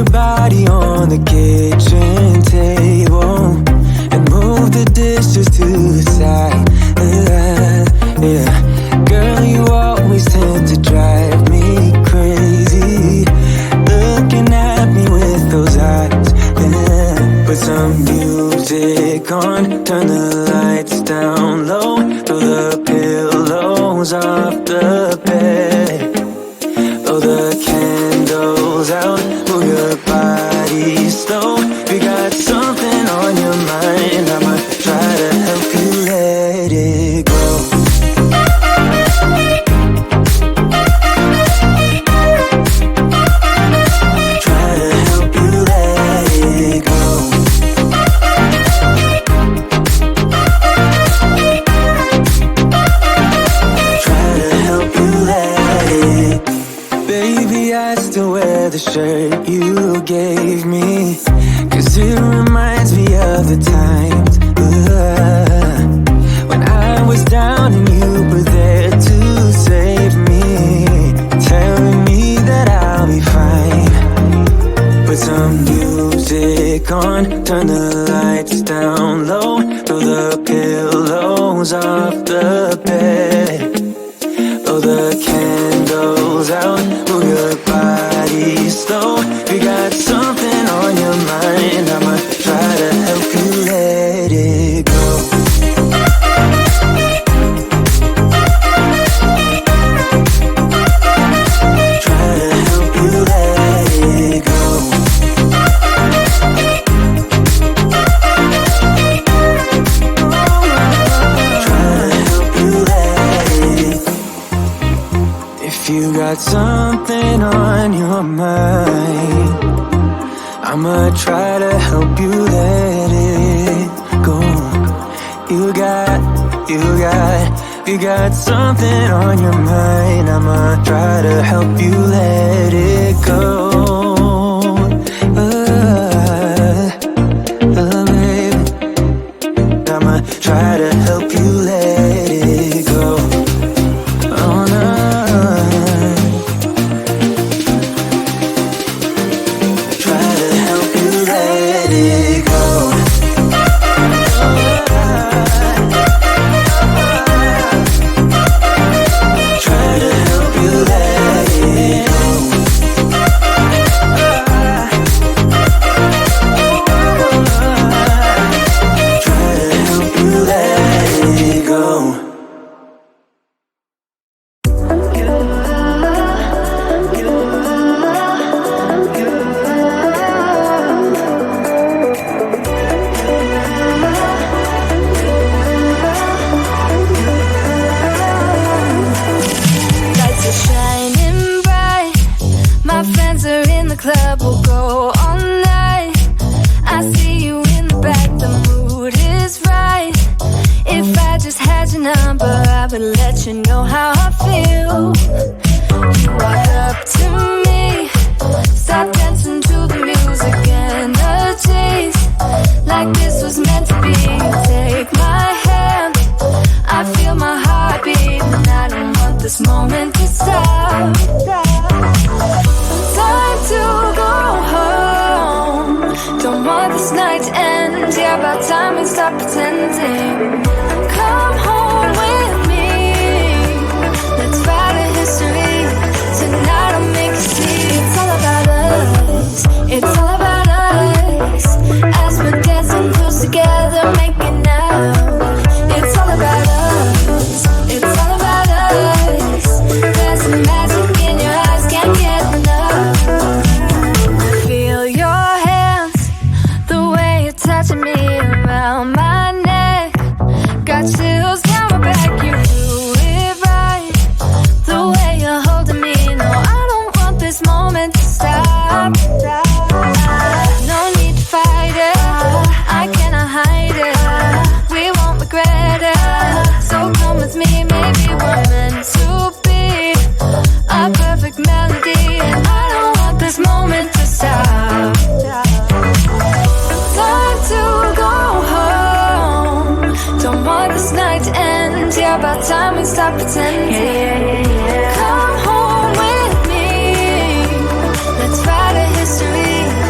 your body on the kitchen table and move the dishes to the side. Yeah, girl, you always tend to drive me crazy, looking at me with those eyes. Yeah, put some music on, turn the lights down low, throw the pillows off the bed, blow the candles out, move your body slow. You got something on your mind, I'ma try to help you let it go. Try to help you let it go. Try to help you let it. Baby, I still wear the shirt you gave me, 'cause it reminds me of the times when I was down and you were there to save me, telling me that I'll be fine. Put some music on, turn the lights down low, throw the pillows off the bed, blow the candles out, move your body slow. You got something on your mind, I'ma try to help you let it go. Try to help you let it go. Try to help you let it. If you got something on your mind, I'ma try to help you let it go. You got something on your mind, I'ma try to help you let it go. Baby, I'ma try to help you let it go. Oh no. Try to help you let it go. Try to help you let it go. Try to help you let it go. Lights are shining bright. My friends are in the club, we'll go all night. I see you in the back, the mood is right. If I just had your number, I would let you know how I feel. You walk up to me, start dancing to the music and the chase, like this was meant to be. Take my hand, I feel my heart beat, and I don't want this moment to stop. Time to go home, don't want this night to end. Yeah, about time we stop pretending. Come home with me, let's write a history. Tonight I'll make you see it's all about us. It's all about us. As we're dancing close together, making out. It's all about us. It's all about us. There's some magic in your eyes, can't get enough. Feel your hands, the way you're touching me around my neck. Got chills down my back, you do it right. The way you're holding me, no, I don't want this moment to stop. No need to fight it, I cannot hide it. We won't regret it, so come with me, maybe we're meant to be. A perfect melody, and I don't want this moment to stop. Time to go home, don't want this night to end. Yeah, about time we stop pretending. Come home with me, let's write a history.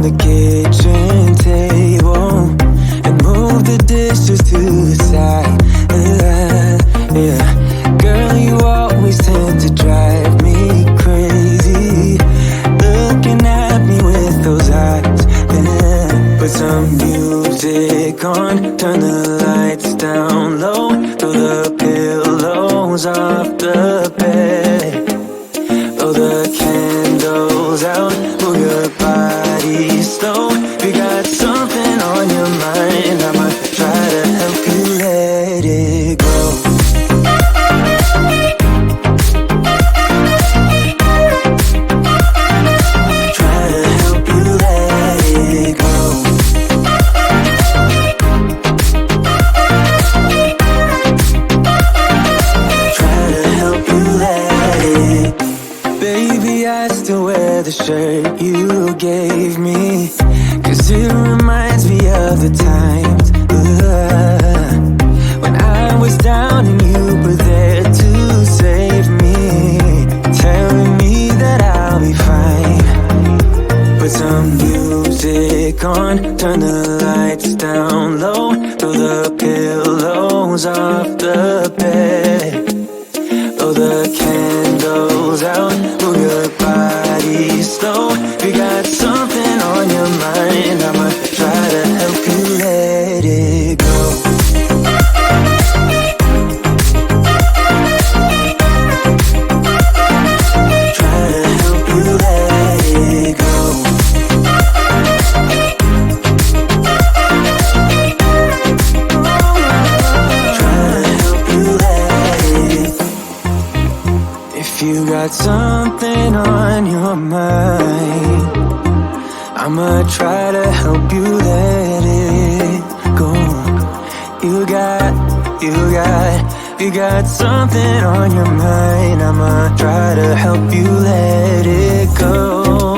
on the kitchen table and move the dishes to the side. Yeah, girl, you always tend to drive me crazy, looking at me with those eyes. Yeah. Put some music on, turn the lights down low, throw the pillows off the bed, blow the candles out, move your body slow. You got something on your mind, I'ma try to help you let it go. Try to help you let it go. Try to help you let it. Baby, I still wear the shirt you gave me, 'cause it reminds me of the times when I was down and you were there to save me, telling me that I'll be fine. Put some music on, turn the lights down low, throw the pillows off the bed, blow the candles out, move your body slow. You got something on your mind, I'ma try to help you let it go. Try to help you let it go. Try to help you let it. If you got something on your mind, I'ma try to help you let it go. You got something on your mind, I'ma try to help you let it go.